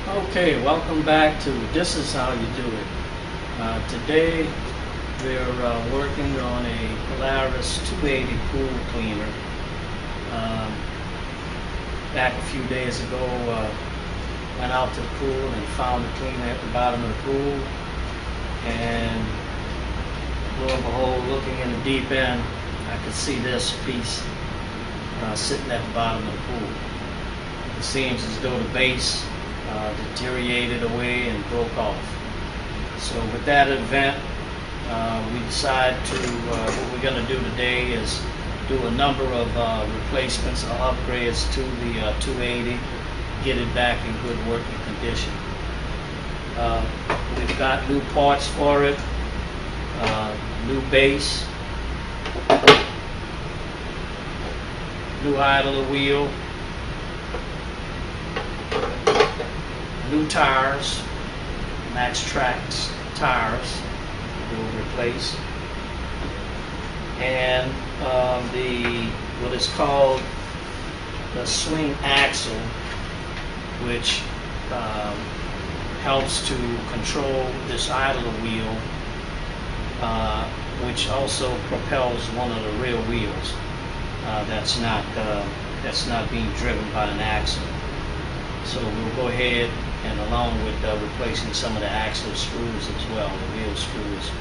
Okay, welcome back to This Is How You Do It. Today we're working on a Polaris 280 pool cleaner. Back a few days ago, went out to the pool and found the cleaner at the bottom of the pool, and lo and behold, looking in the deep end, I could see this piece sitting at the bottom of the pool. It seems as though the base deteriorated away and broke off. So with that event, we decided to, what we're going to do today is do a number of replacements or upgrades to the 280, get it back in good working condition. We've got new parts for it, new base, new idler wheel, new tires, max trax tires we'll replace, and what is called the swing axle, which helps to control this idler wheel, which also propels one of the rear wheels that's not being driven by an axle. So we'll go ahead and along with replacing some of the axle screws as well, the wheel screws.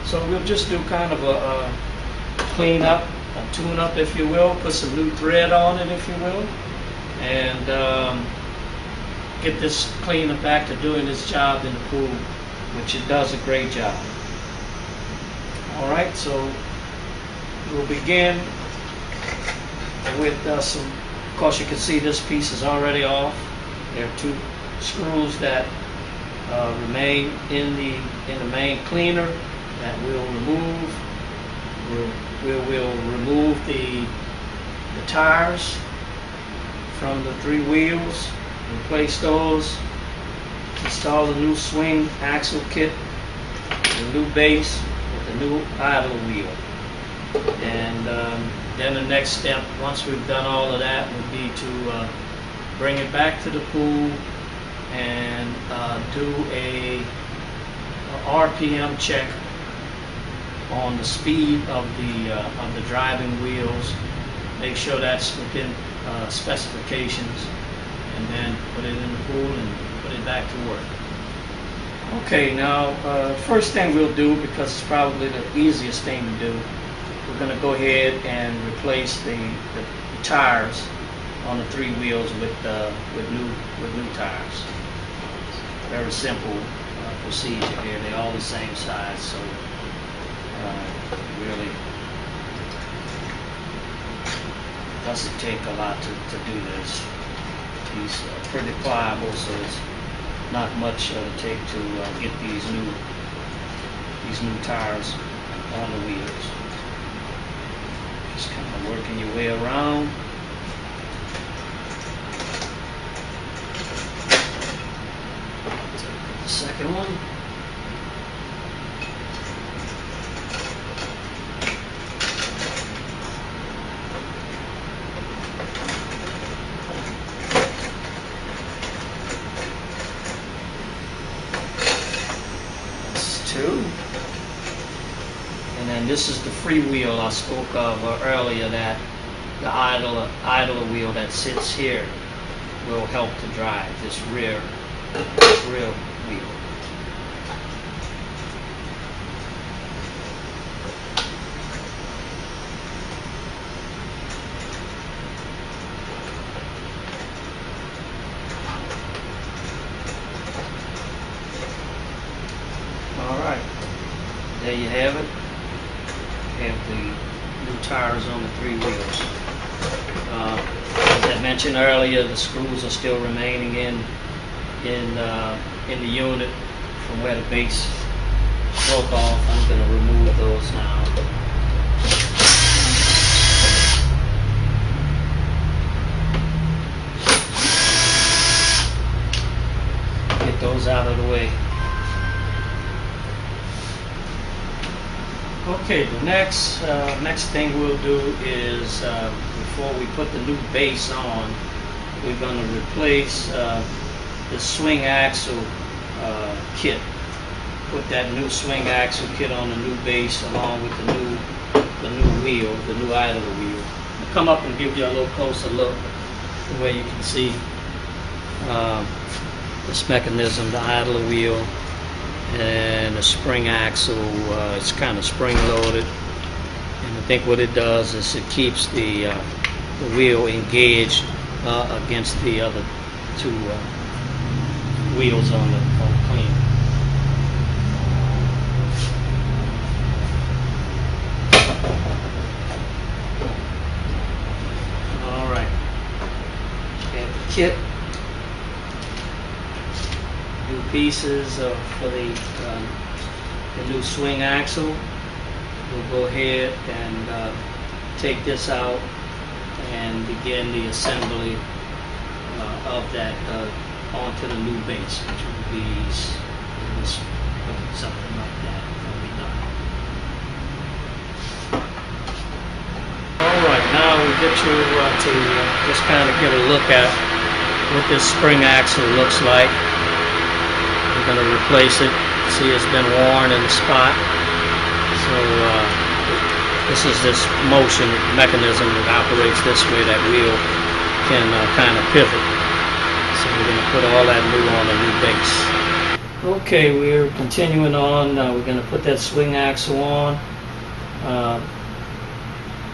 So we'll just do kind of a clean up, a tune up if you will, put some new thread on it if you will, and get this cleaner back to doing its job in the pool, which it does a great job. Alright, so we'll begin with some, of course you can see this piece is already off. There are two screws that remain in the main cleaner that we'll remove. We'll remove the tires from the three wheels, replace those, install the new swing axle kit, the new base with the new idler wheel. And then the next step, once we've done all of that, would be to bring it back to the pool and do a RPM check on the speed of the driving wheels. Make sure that's within specifications, and then put it in the pool and put it back to work. Okay, now first thing we'll do, because it's probably the easiest thing to do, we're going to go ahead and replace the tires on the three wheels with new tires. Very simple procedure here. They're all the same size, so really doesn't take a lot to do this. These are pretty pliable, so it's not much to take to get these new tires on the wheels. Just kind of working your way around. Second one. That's two. And then this is the free wheel I spoke of earlier, that the idler wheel that sits here will help to drive this rear wheel. Alright, there you have it. You have the new tires on the three wheels. As I mentioned earlier, the screws are still remaining in the unit from where the base broke off. I'm going to remove those now. Get those out of the way. Okay, the next thing we'll do is, before we put the new base on, we're going to replace the swing axle kit. Put that new swing axle kit on the new base along with the new wheel, the new idler wheel. I'll come up and give you a little closer look, the way you can see this mechanism, the idler wheel, and the spring axle. It's kind of spring loaded, and I think what it does is it keeps the wheel engaged against the other two wheels on the cleaner. Kit, new pieces for the new swing axle. We'll go ahead and take this out and begin the assembly of that onto the new base, which will be something like that. That'll be done. All right, now we get you to just kind of get a look at what this spring axle looks like. We're going to replace it. See, it's been worn in the spot. So this is this motion mechanism that operates this way. That wheel can kind of pivot. So we're going to put all that new on a new base. Okay, we're continuing on. We're going to put that swing axle on.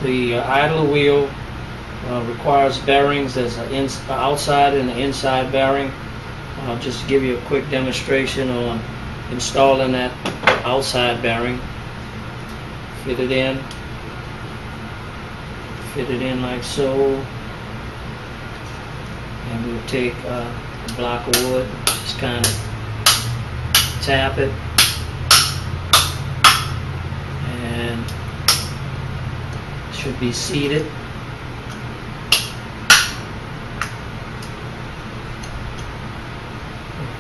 The idler wheel requires bearings. There's an outside and an inside bearing. I'll just give you a quick demonstration on installing that outside bearing. Fit it in like so, and we'll take a block of wood, just kind of tap it, and it should be seated.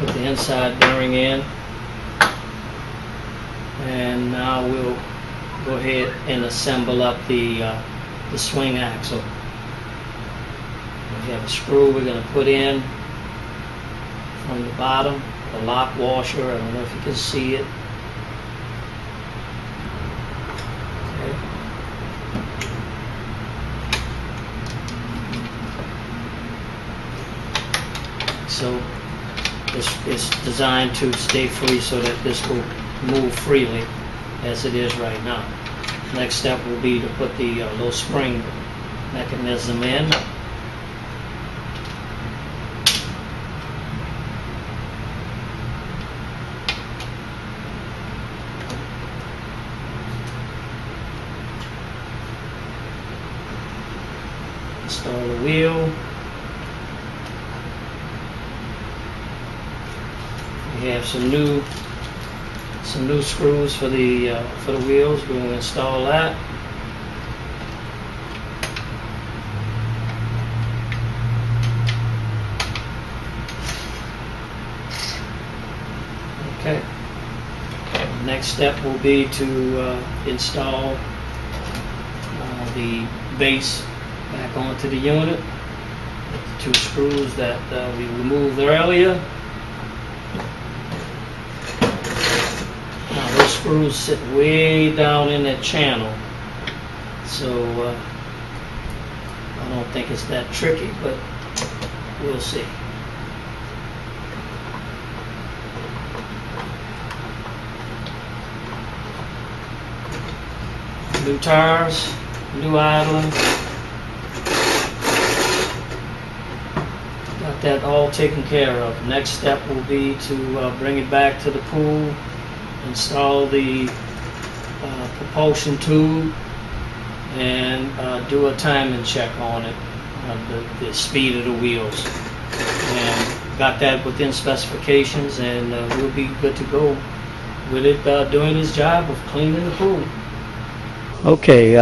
Put the inside bearing in, and now we'll go ahead and assemble up the swing axle. We have a screw we're going to put in from the bottom, the lock washer. I don't know if you can see it. Okay. So this is designed to stay free so that this will move freely as it is right now. Next step will be to put the little spring mechanism in. Install the wheel. We have some new screws for the wheels. We're going to install that. Okay. Next step will be to install the base back onto the unit. The two screws that we removed earlier. Now those screws sit way down in that channel, so I don't think it's that tricky, but we'll see. New tires, new idling. Got that all taken care of. Next step will be to bring it back to the pool, install the propulsion tube, and do a timing check on it, the speed of the wheels. And got that within specifications, and we'll be good to go with it doing its job of cleaning the pool. Okay,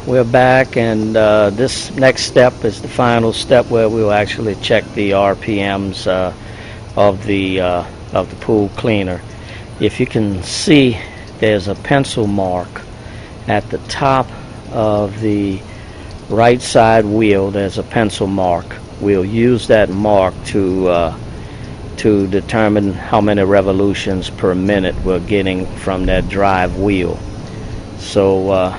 we're back, and this next step is the final step where we'll actually check the RPMs of the pool cleaner. If you can see, there's a pencil mark at the top of the right side wheel. There's a pencil mark. We'll use that mark to to determine how many revolutions per minute we're getting from that drive wheel. So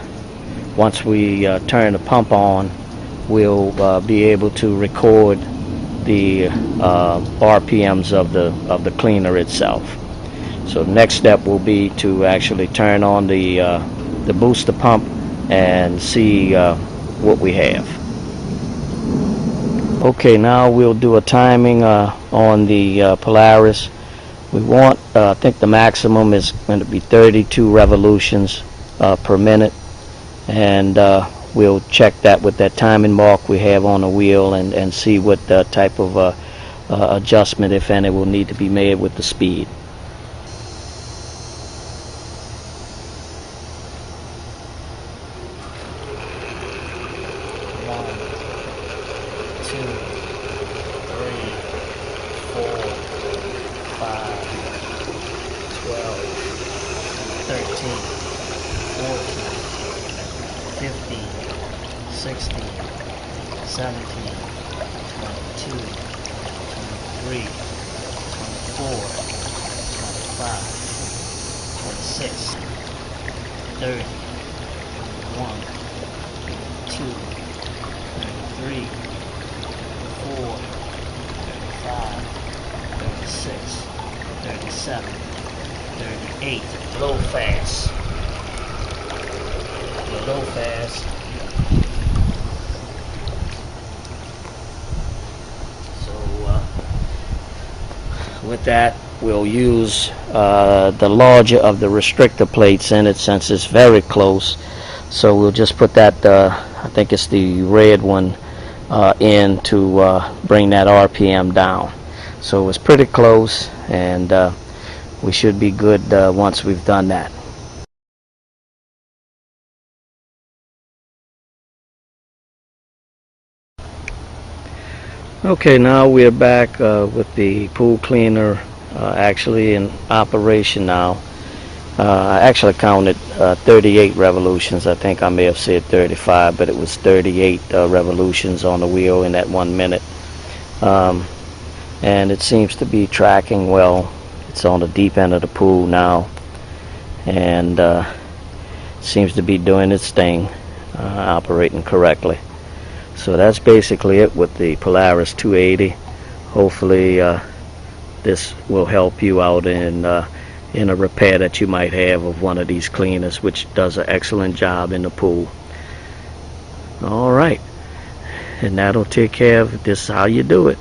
once we turn the pump on, we'll be able to record the RPMs of the cleaner itself. So the next step will be to actually turn on the booster pump and see what we have. Okay, now we'll do a timing on the Polaris. We want, I think the maximum is going to be 32 revolutions per minute, and we'll check that with that timing mark we have on the wheel and see what type of adjustment, if any, will need to be made with the speed. Low fast. Low fast. So with that, we'll use the larger of the restrictor plates in it, since it's very close. So we'll just put that, I think it's the red one, in to bring that RPM down. So it's pretty close, and we should be good once we've done that. Okay, now we're back with the pool cleaner actually in operation now. I actually counted 38 revolutions. I think I may have said 35, but it was 38 revolutions on the wheel in that 1 minute. And it seems to be tracking well. It's on the deep end of the pool now, and seems to be doing its thing, operating correctly. So that's basically it with the Polaris 280. Hopefully this will help you out in a repair that you might have of one of these cleaners, which does an excellent job in the pool. All right, and that'll take care of this, how you do it.